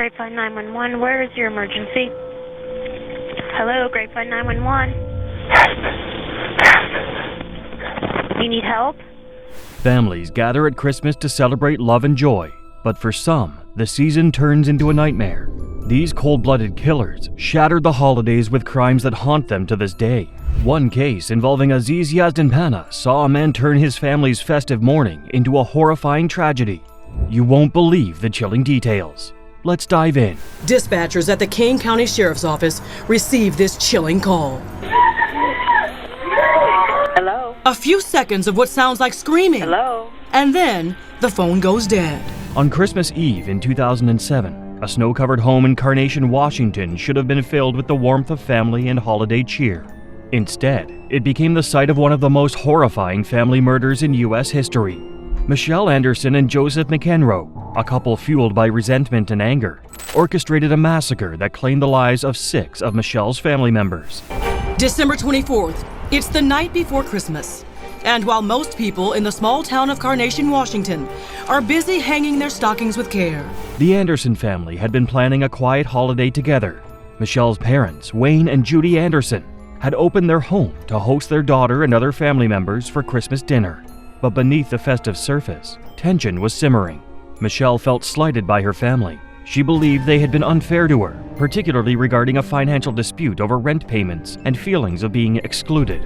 Grapevine 911, where is your emergency? Hello, Grapevine 911. You need help? Families gather at Christmas to celebrate love and joy, but for some, the season turns into a nightmare. These cold-blooded killers shattered the holidays with crimes that haunt them to this day. One case involving Aziz Yasser Pan saw a man turn his family's festive morning into a horrifying tragedy. You won't believe the chilling details. Let's dive in. Dispatchers at the Kane County Sheriff's Office received this chilling call. Hello? A few seconds of what sounds like screaming. Hello? And then the phone goes dead. On Christmas Eve in 2007, a snow-covered home in Carnation, Washington should have been filled with the warmth of family and holiday cheer. Instead, it became the site of one of the most horrifying family murders in U.S. history. Michelle Anderson and Joseph McEnroe, a couple fueled by resentment and anger, orchestrated a massacre that claimed the lives of 6 of Michelle's family members. December 24th, it's the night before Christmas. And while most people in the small town of Carnation, Washington, are busy hanging their stockings with care, the Anderson family had been planning a quiet holiday together. Michelle's parents, Wayne and Judy Anderson, had opened their home to host their daughter and other family members for Christmas dinner. But beneath the festive surface, tension was simmering. Michelle felt slighted by her family. She believed they had been unfair to her, particularly regarding a financial dispute over rent payments and feelings of being excluded.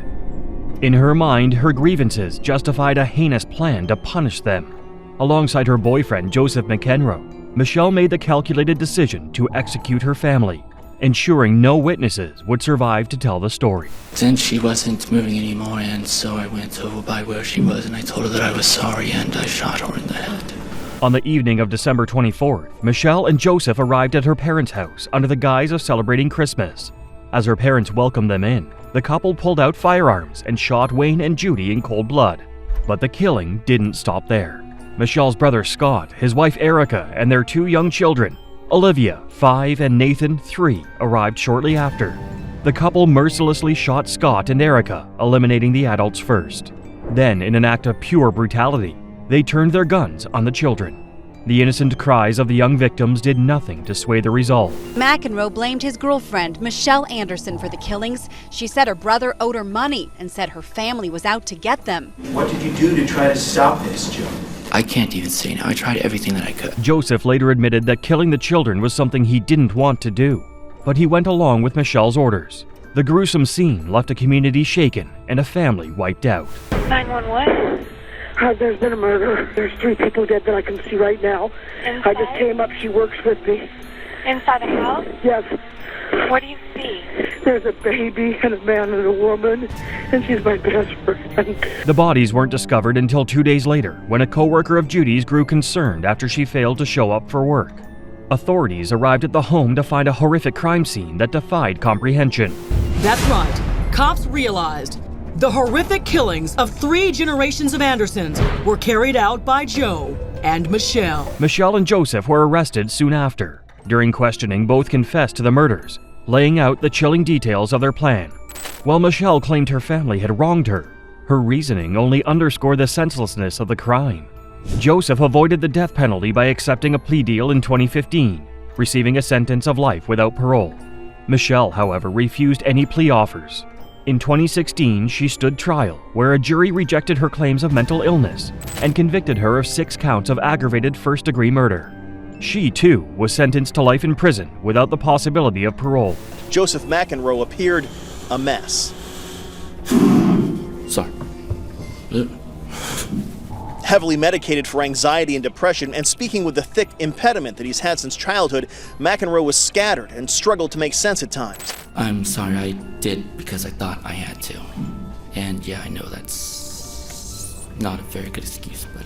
In her mind, her grievances justified a heinous plan to punish them. Alongside her boyfriend, Joseph McEnroe, Michelle made the calculated decision to execute her family, ensuring no witnesses would survive to tell the story. Then she wasn't moving anymore, and so I went over by where she was and I told her that I was sorry, and I shot her in the head. On the evening of December 24th, Michelle and Joseph arrived at her parents' house under the guise of celebrating Christmas. As her parents welcomed them in, the couple pulled out firearms and shot Wayne and Judy in cold blood. But the killing didn't stop there. Michelle's brother Scott, his wife Erica, and their 2 young children, Olivia, 5, and Nathan, 3, arrived shortly after. The couple mercilessly shot Scott and Erica, eliminating the adults first. Then, in an act of pure brutality, they turned their guns on the children. The innocent cries of the young victims did nothing to sway the resolve. McEnroe blamed his girlfriend, Michelle Anderson, for the killings. She said her brother owed her money and said her family was out to get them. What did you do to try to stop this, Joe? I can't even say now. I tried everything that I could. Joseph later admitted that killing the children was something he didn't want to do, but he went along with Michelle's orders. The gruesome scene left a community shaken and a family wiped out. 911? There's been a murder. There's 3 people dead that I can see right now. Inside? I just came up. She works with me. Inside the house? Yes. What do you see? There's a baby and a man and a woman, and she's my best friend. The bodies weren't discovered until 2 days later, when a co-worker of Judy's grew concerned after she failed to show up for work. Authorities arrived at the home to find a horrific crime scene that defied comprehension. that's right, cops realized the horrific killings of 3 generations of Andersons were carried out by Joe and Michelle. Michelle and Joseph were arrested soon after. During questioning, both confessed to the murders, laying out the chilling details of their plan. While Michelle claimed her family had wronged her, her reasoning only underscored the senselessness of the crime. Joseph avoided the death penalty by accepting a plea deal in 2015, receiving a sentence of life without parole. Michelle, however, refused any plea offers. In 2016, she stood trial, where a jury rejected her claims of mental illness and convicted her of 6 counts of aggravated first-degree murder. She, too, was sentenced to life in prison without the possibility of parole. Joseph McEnroe appeared a mess. Sorry. Heavily medicated for anxiety and depression, and speaking with the thick impediment that he's had since childhood, McEnroe was scattered and struggled to make sense at times. I'm sorry, I did because I thought I had to. And yeah, I know that's not a very good excuse, but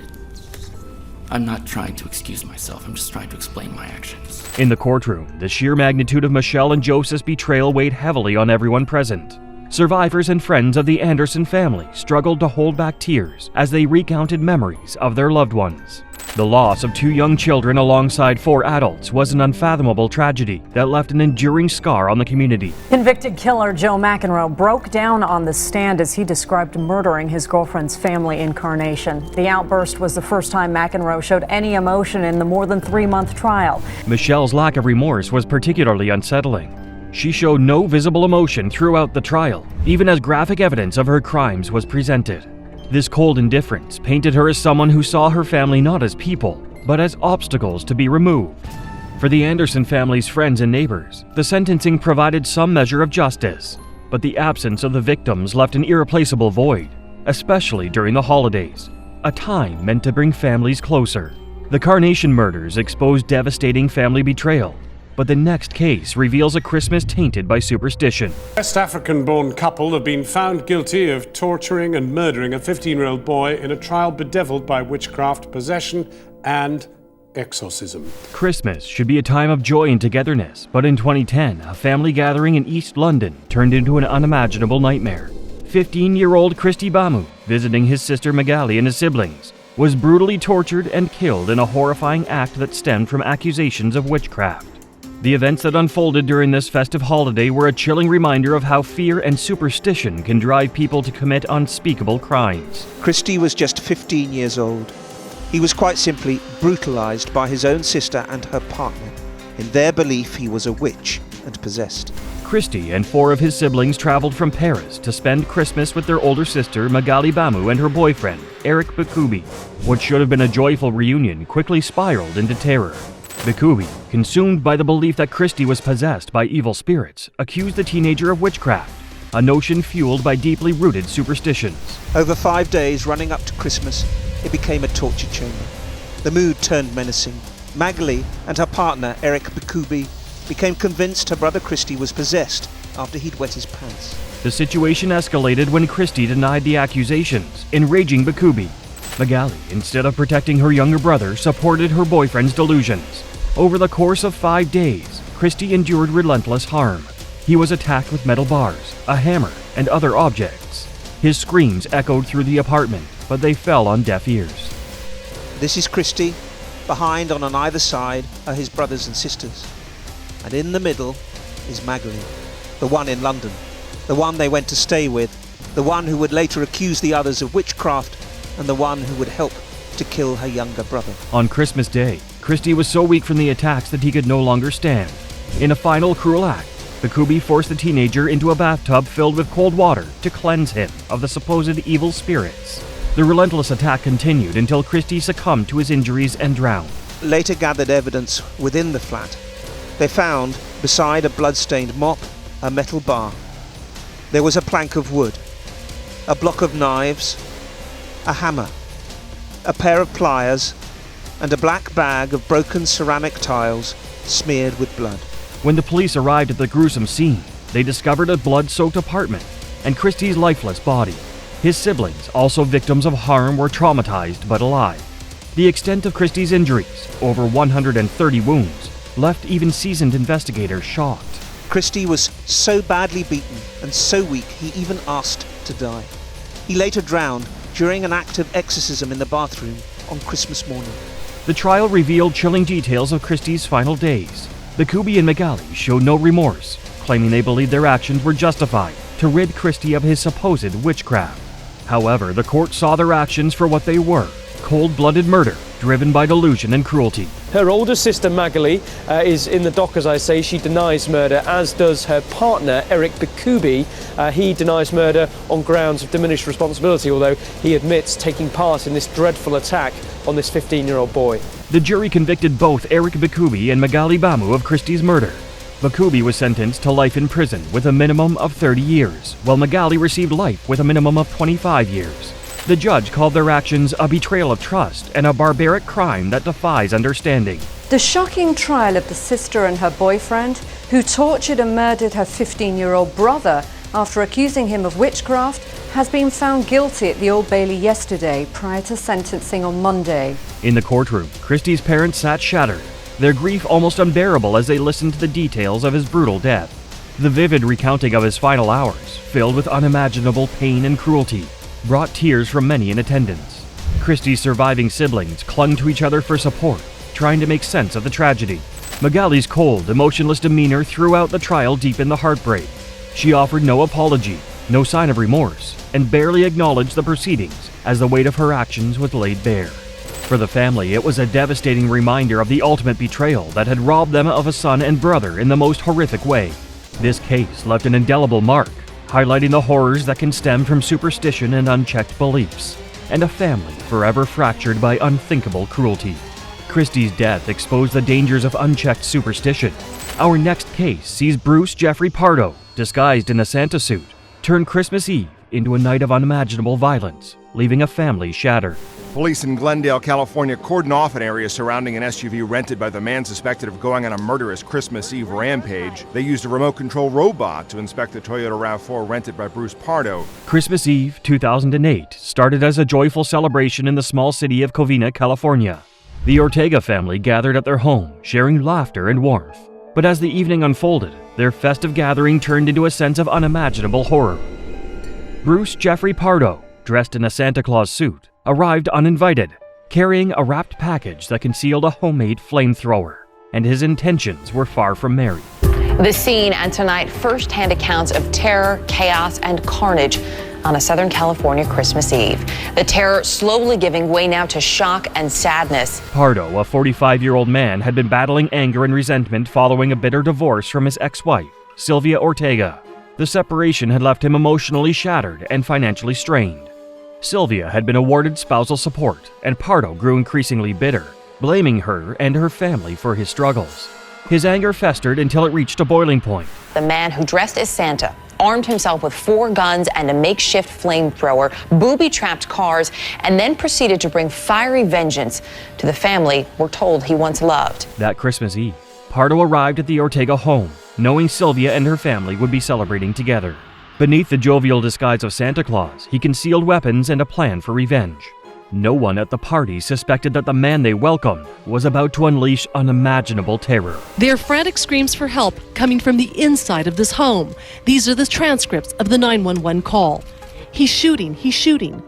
I'm not trying to excuse myself. I'm just trying to explain my actions. In the courtroom, the sheer magnitude of Michelle and Joseph's betrayal weighed heavily on everyone present. Survivors and friends of the Anderson family struggled to hold back tears as they recounted memories of their loved ones. The loss of 2 young children alongside 4 adults was an unfathomable tragedy that left an enduring scar on the community. Convicted killer Joe McEnroe broke down on the stand as he described murdering his girlfriend's family in Carnation. The outburst was the first time McEnroe showed any emotion in the more than 3-month trial. Michelle's lack of remorse was particularly unsettling. She showed no visible emotion throughout the trial, even as graphic evidence of her crimes was presented. This cold indifference painted her as someone who saw her family not as people, but as obstacles to be removed. For the Anderson family's friends and neighbors, the sentencing provided some measure of justice, but the absence of the victims left an irreplaceable void, especially during the holidays, a time meant to bring families closer. The Carnation murders exposed devastating family betrayal, but the next case reveals a Christmas tainted by superstition. A West African-born couple have been found guilty of torturing and murdering a 15-year-old boy in a trial bedeviled by witchcraft, possession, and exorcism. Christmas should be a time of joy and togetherness, but in 2010, a family gathering in East London turned into an unimaginable nightmare. 15-year-old Christy Bamu, visiting his sister Magali and his siblings, was brutally tortured and killed in a horrifying act that stemmed from accusations of witchcraft. The events that unfolded during this festive holiday were a chilling reminder of how fear and superstition can drive people to commit unspeakable crimes. Christy was just 15 years old. He was quite simply brutalized by his own sister and her partner. In their belief, he was a witch and possessed. Christy and 4 of his siblings traveled from Paris to spend Christmas with their older sister Magali Bamu and her boyfriend, Eric Bakubi. What should have been a joyful reunion quickly spiraled into terror. Bakubi, consumed by the belief that Christy was possessed by evil spirits, accused the teenager of witchcraft, a notion fueled by deeply rooted superstitions. Over 5 days running up to Christmas, it became a torture chamber. The mood turned menacing. Magali and her partner, Eric Bakubi, became convinced her brother Christy was possessed after he'd wet his pants. The situation escalated when Christy denied the accusations, enraging Bakubi. Magali, instead of protecting her younger brother, supported her boyfriend's delusions. Over the course of 5 days, Christy endured relentless harm. He was attacked with metal bars, a hammer, and other objects. His screams echoed through the apartment, but they fell on deaf ears. This is Christy. Behind and on either side are his brothers and sisters. And in the middle is Magali, the one in London, the one they went to stay with, the one who would later accuse the others of witchcraft, and the one who would help to kill her younger brother. On Christmas Day, Christy was so weak from the attacks that he could no longer stand. In a final cruel act, Bakubi forced the teenager into a bathtub filled with cold water to cleanse him of the supposed evil spirits. The relentless attack continued until Christy succumbed to his injuries and drowned. Later gathered evidence within the flat. They found, beside a blood-stained mop, a metal bar. There was a plank of wood, a block of knives, a hammer, a pair of pliers, and a black bag of broken ceramic tiles smeared with blood. When the police arrived at the gruesome scene, they discovered a blood-soaked apartment and Christy's lifeless body. His siblings, also victims of harm, were traumatized but alive. The extent of Christy's injuries, over 130 wounds, left even seasoned investigators shocked. Christy was so badly beaten and so weak he even asked to die. He later drowned during an act of exorcism in the bathroom on Christmas morning. The trial revealed chilling details of Christy's final days. Bakubi and Magali showed no remorse, claiming they believed their actions were justified to rid Christy of his supposed witchcraft. However, the court saw their actions for what they were: cold-blooded murder driven by delusion and cruelty. Her older sister Magali is in the dock, as I say. She denies murder, as does her partner Eric Bakubi. He denies murder on grounds of diminished responsibility, although he admits taking part in this dreadful attack on this 15-year-old boy. The jury convicted both Eric Bakubi and Magali Bamu of Christy's murder. Bakubi was sentenced to life in prison with a minimum of 30 years, while Magali received life with a minimum of 25 years. The judge called their actions a betrayal of trust and a barbaric crime that defies understanding. The shocking trial of the sister and her boyfriend, who tortured and murdered her 15-year-old brother after accusing him of witchcraft, has been found guilty at the Old Bailey yesterday, prior to sentencing on Monday. In the courtroom, Christy's parents sat shattered, their grief almost unbearable as they listened to the details of his brutal death. The vivid recounting of his final hours, filled with unimaginable pain and cruelty, brought tears from many in attendance. Christy's surviving siblings clung to each other for support, trying to make sense of the tragedy. Magali's cold, emotionless demeanor throughout the trial deepened the heartbreak. She offered no apology, no sign of remorse, and barely acknowledged the proceedings as the weight of her actions was laid bare. For the family, it was a devastating reminder of the ultimate betrayal that had robbed them of a son and brother in the most horrific way. This case left an indelible mark, highlighting the horrors that can stem from superstition and unchecked beliefs, and a family forever fractured by unthinkable cruelty. Christy's death exposed the dangers of unchecked superstition. Our next case sees Bruce Jeffrey Pardo, disguised in a Santa suit, turn Christmas Eve into a night of unimaginable violence, leaving a family shattered. Police in Glendale, California cordoned off an area surrounding an SUV rented by the man suspected of going on a murderous Christmas Eve rampage. They used a remote control robot to inspect the Toyota RAV4 rented by Bruce Pardo. Christmas Eve 2008 started as a joyful celebration in the small city of Covina, California. The Ortega family gathered at their home, sharing laughter and warmth. But as the evening unfolded, their festive gathering turned into a sense of unimaginable horror. Bruce Jeffrey Pardo, dressed in a Santa Claus suit, arrived uninvited, carrying a wrapped package that concealed a homemade flamethrower, and his intentions were far from merry. The scene, and tonight, first-hand accounts of terror, chaos, and carnage on a Southern California Christmas Eve. The terror slowly giving way now to shock and sadness. Pardo, a 45-year-old man, had been battling anger and resentment following a bitter divorce from his ex-wife, Sylvia Ortega. The separation had left him emotionally shattered and financially strained. Sylvia had been awarded spousal support, and Pardo grew increasingly bitter, blaming her and her family for his struggles. His anger festered until it reached a boiling point. The man who dressed as Santa armed himself with 4 guns and a makeshift flamethrower, booby-trapped cars, and then proceeded to bring fiery vengeance to the family we're told he once loved. That Christmas Eve, Pardo arrived at the Ortega home, knowing Sylvia and her family would be celebrating together. Beneath the jovial disguise of Santa Claus, he concealed weapons and a plan for revenge. No one at the party suspected that the man they welcomed was about to unleash unimaginable terror. There are frantic screams for help coming from the inside of this home. These are the transcripts of the 911 call. He's shooting, he's shooting.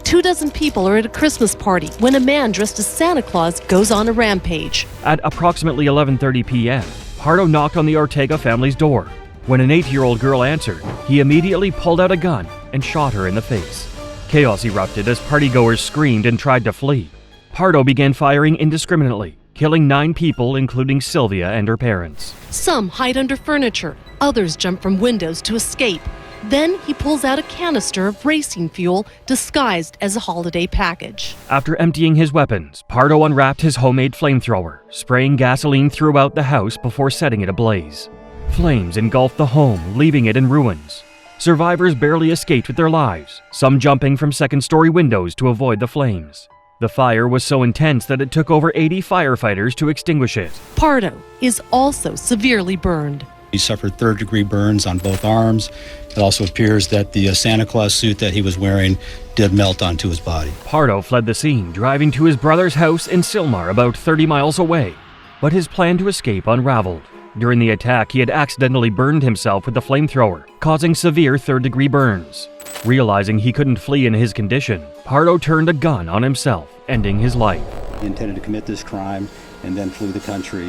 24 people are at a Christmas party when a man dressed as Santa Claus goes on a rampage. At approximately 11:30 p.m., Pardo knocked on the Ortega family's door. When an 8-year-old girl answered, he immediately pulled out a gun and shot her in the face. Chaos erupted as partygoers screamed and tried to flee. Pardo began firing indiscriminately, killing 9 people, including Sylvia and her parents. Some hide under furniture, others jump from windows to escape. Then he pulls out a canister of racing fuel disguised as a holiday package. After emptying his weapons, Pardo unwrapped his homemade flamethrower, spraying gasoline throughout the house before setting it ablaze. Flames engulfed the home, leaving it in ruins. Survivors barely escaped with their lives, some jumping from second-story windows to avoid the flames. The fire was so intense that it took over 80 firefighters to extinguish it. Pardo is also severely burned. He suffered third-degree burns on both arms. It also appears that the Santa Claus suit that he was wearing did melt onto his body. Pardo fled the scene, driving to his brother's house in Sylmar, about 30 miles away. But his plan to escape unraveled. During the attack, he had accidentally burned himself with the flamethrower, causing severe third-degree burns. Realizing he couldn't flee in his condition, Pardo turned a gun on himself, ending his life. He intended to commit this crime and then flew the country.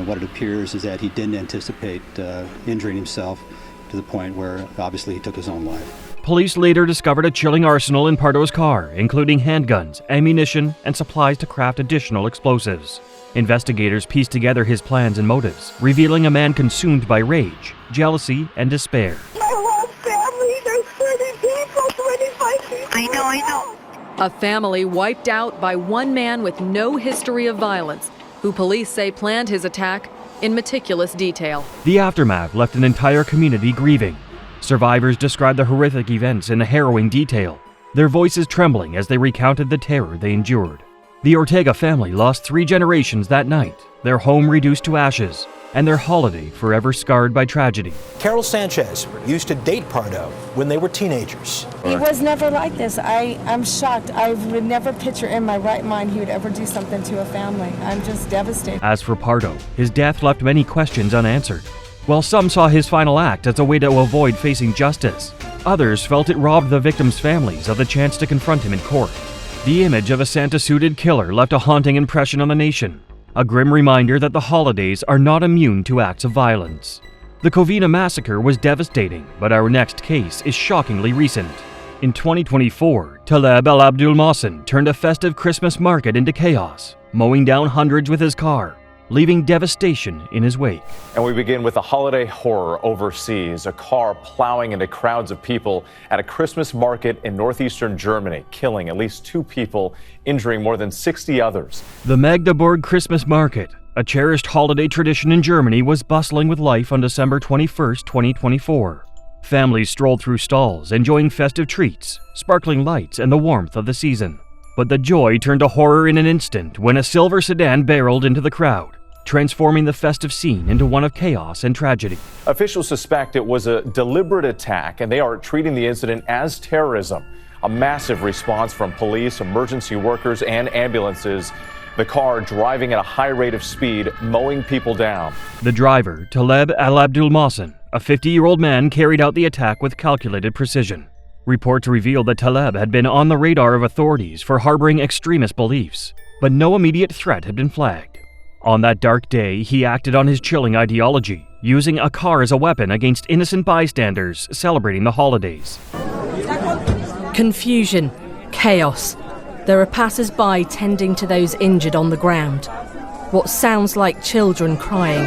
What it appears is that he didn't anticipate injuring himself to the point where obviously he took his own life. Police later discovered a chilling arsenal in Pardo's car, including handguns, ammunition, and supplies to craft additional explosives. Investigators pieced together his plans and motives, revealing a man consumed by rage, jealousy, and despair. My whole family, there's 30 people, 25 people. I know. A family wiped out by one man with no history of violence, who police say planned his attack in meticulous detail. The aftermath left an entire community grieving. Survivors described the horrific events in harrowing detail, their voices trembling as they recounted the terror they endured. The Ortega family lost 3 generations that night, their home reduced to ashes, and their holiday forever scarred by tragedy. Carol Sanchez used to date Pardo when they were teenagers. He was never like this. I'm shocked. I would never picture in my right mind he would ever do something to a family. I'm just devastated. As for Pardo, his death left many questions unanswered. While some saw his final act as a way to avoid facing justice, others felt it robbed the victims' families of the chance to confront him in court. The image of a Santa-suited killer left a haunting impression on the nation, a grim reminder that the holidays are not immune to acts of violence. The Covina massacre was devastating, but our next case is shockingly recent. In 2024, Taleb Al-Abdul turned a festive Christmas market into chaos, mowing down hundreds with his car, leaving devastation in his wake. And we begin with a holiday horror overseas, a car plowing into crowds of people at a Christmas market in northeastern Germany, killing at least 2 people, injuring more than 60 others. The Magdeburg Christmas market, a cherished holiday tradition in Germany, was bustling with life on December 21, 2024. Families strolled through stalls, enjoying festive treats, sparkling lights, and the warmth of the season. But the joy turned to horror in an instant when a silver sedan barreled into the crowd, transforming the festive scene into one of chaos and tragedy. Officials suspect it was a deliberate attack, and they are treating the incident as terrorism. A massive response from police, emergency workers, and ambulances. The car driving at a high rate of speed, mowing people down. The driver, Taleb Al-Abdul, a 50-year-old man, carried out the attack with calculated precision. Reports revealed that Taleb had been on the radar of authorities for harboring extremist beliefs, but no immediate threat had been flagged. On that dark day, he acted on his chilling ideology, using a car as a weapon against innocent bystanders celebrating the holidays. Confusion, chaos. There are passers-by tending to those injured on the ground. What sounds like children crying.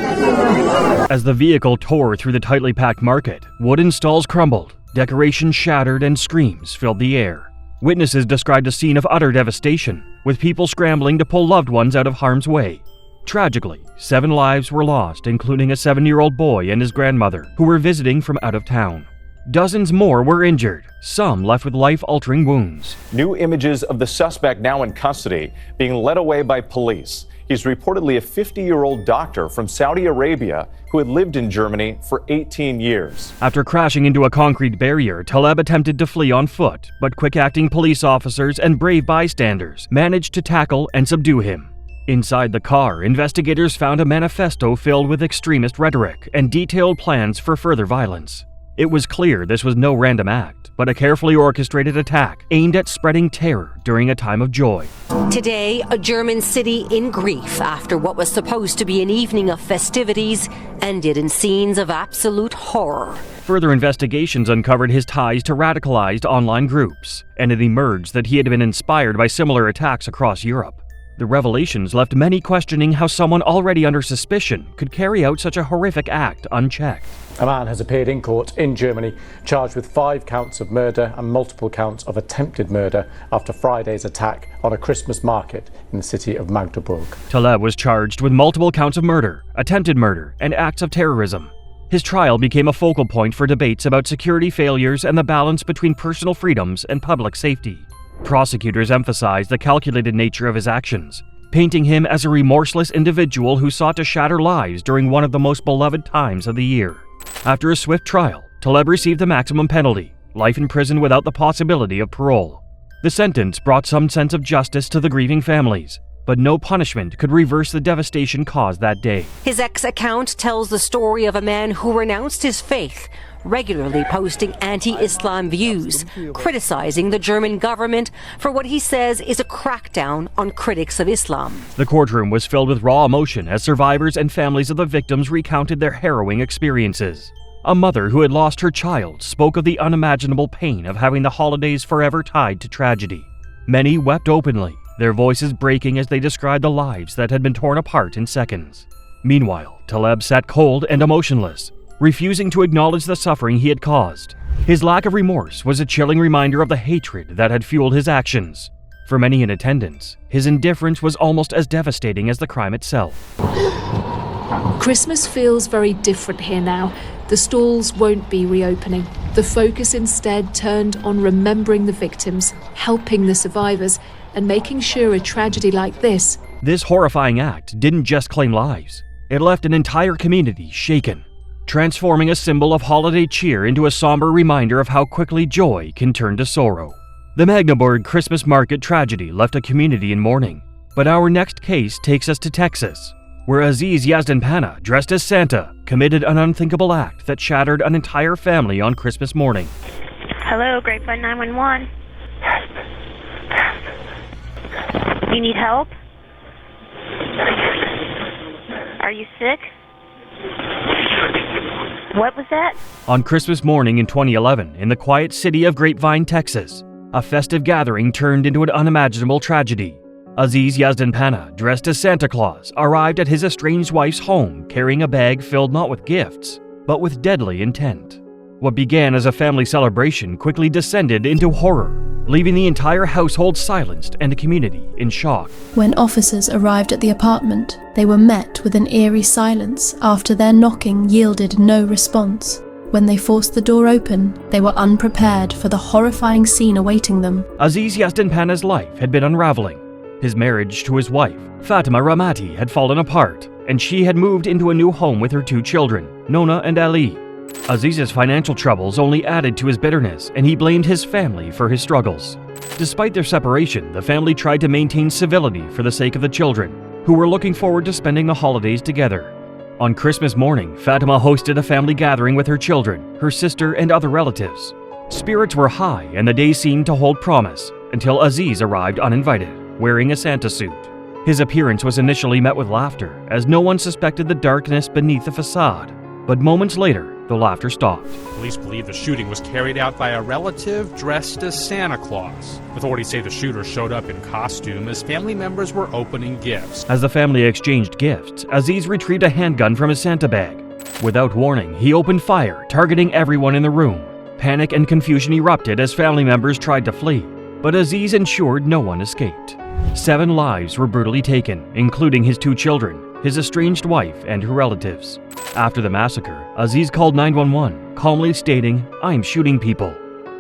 As the vehicle tore through the tightly packed market, wooden stalls crumbled, decorations shattered, and screams filled the air. Witnesses described a scene of utter devastation, with people scrambling to pull loved ones out of harm's way. Tragically, 7 lives were lost, including a 7-year-old boy and his grandmother, who were visiting from out of town. Dozens more were injured, some left with life-altering wounds. New images of the suspect now in custody, being led away by police. He's reportedly a 50-year-old doctor from Saudi Arabia who had lived in Germany for 18 years. After crashing into a concrete barrier, Taleb attempted to flee on foot, but quick-acting police officers and brave bystanders managed to tackle and subdue him. Inside the car, investigators found a manifesto filled with extremist rhetoric and detailed plans for further violence. It was clear this was no random act, but a carefully orchestrated attack aimed at spreading terror during a time of joy. Today, a German city in grief after what was supposed to be an evening of festivities ended in scenes of absolute horror. Further investigations uncovered his ties to radicalized online groups, and it emerged that he had been inspired by similar attacks across Europe. The revelations left many questioning how someone already under suspicion could carry out such a horrific act unchecked. A man has appeared in court in Germany, charged with 5 counts of murder and multiple counts of attempted murder after Friday's attack on a Christmas market in the city of Magdeburg. Taleb was charged with multiple counts of murder, attempted murder, and acts of terrorism. His trial became a focal point for debates about security failures and the balance between personal freedoms and public safety. Prosecutors emphasized the calculated nature of his actions, painting him as a remorseless individual who sought to shatter lives during one of the most beloved times of the year. After a swift trial, Taleb received the maximum penalty, life in prison without the possibility of parole. The sentence brought some sense of justice to the grieving families, but no punishment could reverse the devastation caused that day. His ex-account tells the story of a man who renounced his faith, regularly posting anti-Islam views, criticizing the German government for what he says is a crackdown on critics of Islam. The courtroom was filled with raw emotion as survivors and families of the victims recounted their harrowing experiences. A mother who had lost her child spoke of the unimaginable pain of having the holidays forever tied to tragedy. Many wept openly, their voices breaking as they described the lives that had been torn apart in seconds. Meanwhile, Taleb sat cold and emotionless, refusing to acknowledge the suffering he had caused. His lack of remorse was a chilling reminder of the hatred that had fueled his actions. For many in attendance, his indifference was almost as devastating as the crime itself. Christmas feels very different here now. The stalls won't be reopening. The focus instead turned on remembering the victims, helping the survivors, and making sure a tragedy like this. This horrifying act didn't just claim lives. It left an entire community shaken, transforming a symbol of holiday cheer into a somber reminder of how quickly joy can turn to sorrow. The Magdeburg Christmas market tragedy left a community in mourning, but our next case takes us to Texas, where Aziz Yasser Pan, dressed as Santa, committed an unthinkable act that shattered an entire family on Christmas morning. Hello, Grapevine 911. You need help? Are you sick? What was that? On Christmas morning in 2011, in the quiet city of Grapevine, Texas, a festive gathering turned into an unimaginable tragedy. Aziz Yasser Pan, dressed as Santa Claus, arrived at his estranged wife's home carrying a bag filled not with gifts, but with deadly intent. What began as a family celebration quickly descended into horror, leaving the entire household silenced and the community in shock. When officers arrived at the apartment, they were met with an eerie silence after their knocking yielded no response. When they forced the door open, they were unprepared for the horrifying scene awaiting them. Aziz Yasser Pan's life had been unraveling. His marriage to his wife, Fatima Ramati, had fallen apart, and she had moved into a new home with her 2 children, Nona and Ali. Aziz's financial troubles only added to his bitterness, and he blamed his family for his struggles. Despite their separation, the family tried to maintain civility for the sake of the children, who were looking forward to spending the holidays together. On Christmas morning, Fatima hosted a family gathering with her children, her sister, and other relatives. Spirits were high, and the day seemed to hold promise, until Aziz arrived uninvited, wearing a Santa suit. His appearance was initially met with laughter, as no one suspected the darkness beneath the facade. But moments later, the laughter stopped. Police believe the shooting was carried out by a relative dressed as Santa Claus. Authorities say the shooter showed up in costume as family members were opening gifts. As the family exchanged gifts, Aziz retrieved a handgun from his Santa bag. Without warning, he opened fire, targeting everyone in the room. Panic and confusion erupted as family members tried to flee, but Aziz ensured no one escaped. 7 lives were brutally taken, including his 2 children, his estranged wife, and her relatives. After the massacre, Aziz called 911, calmly stating, "I'm shooting people."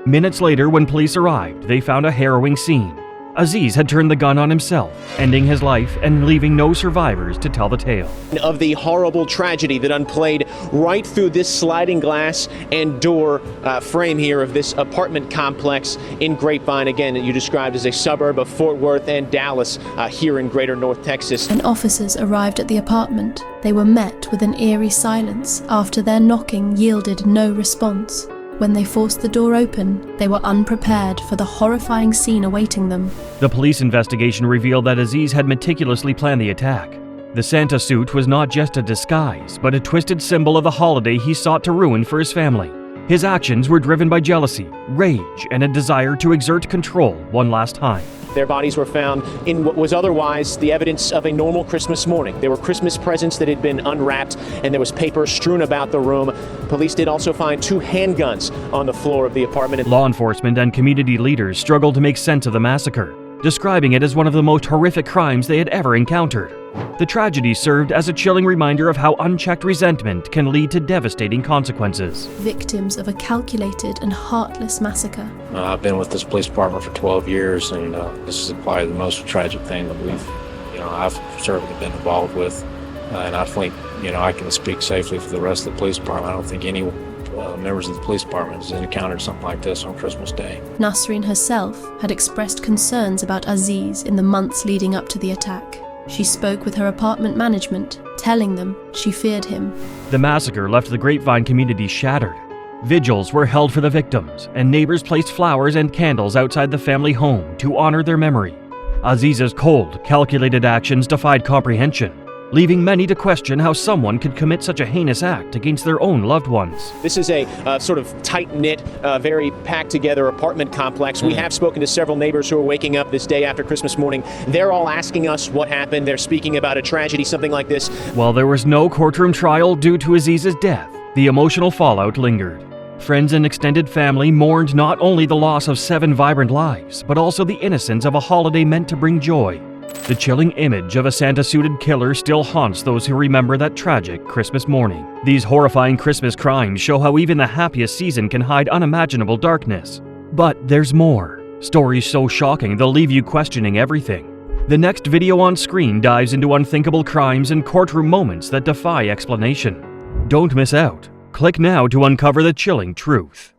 Minutes later, when police arrived, they found a harrowing scene. Aziz had turned the gun on himself, ending his life and leaving no survivors to tell the tale. Of the horrible tragedy that unplayed right through this sliding glass and door frame here of this apartment complex in Grapevine, again, that you described as a suburb of Fort Worth and Dallas here in greater North Texas. When officers arrived at the apartment, they were met with an eerie silence after their knocking yielded no response. When they forced the door open, they were unprepared for the horrifying scene awaiting them. The police investigation revealed that Aziz had meticulously planned the attack. The Santa suit was not just a disguise, but a twisted symbol of the holiday he sought to ruin for his family. His actions were driven by jealousy, rage, and a desire to exert control one last time. Their bodies were found in what was otherwise the evidence of a normal Christmas morning. There were Christmas presents that had been unwrapped, and there was paper strewn about the room. Police did also find 2 handguns on the floor of the apartment. Law enforcement and community leaders struggled to make sense of the massacre, describing it as one of the most horrific crimes they had ever encountered. The tragedy served as a chilling reminder of how unchecked resentment can lead to devastating consequences. Victims of a calculated and heartless massacre. I've been with this police department for 12 years, and this is probably the most tragic thing that I've certainly been involved with. And I think, I can speak safely for the rest of the police department. I don't think any members of the police department has encountered something like this on Christmas Day. Nasreen herself had expressed concerns about Aziz in the months leading up to the attack. She spoke with her apartment management, telling them she feared him. The massacre left the Grapevine community shattered. Vigils were held for the victims, and neighbors placed flowers and candles outside the family home to honor their memory. Aziz's cold, calculated actions defied comprehension, leaving many to question how someone could commit such a heinous act against their own loved ones. This is a sort of tight-knit, very packed-together apartment complex. We have spoken to several neighbors who are waking up this day after Christmas morning. They're all asking us what happened. They're speaking about a tragedy, something like this. While there was no courtroom trial due to Aziz's death, the emotional fallout lingered. Friends and extended family mourned not only the loss of 7 vibrant lives, but also the innocence of a holiday meant to bring joy. The chilling image of a Santa-suited killer still haunts those who remember that tragic Christmas morning. These horrifying Christmas crimes show how even the happiest season can hide unimaginable darkness. But there's more. Stories so shocking they'll leave you questioning everything. The next video on screen dives into unthinkable crimes and courtroom moments that defy explanation. Don't miss out. Click now to uncover the chilling truth.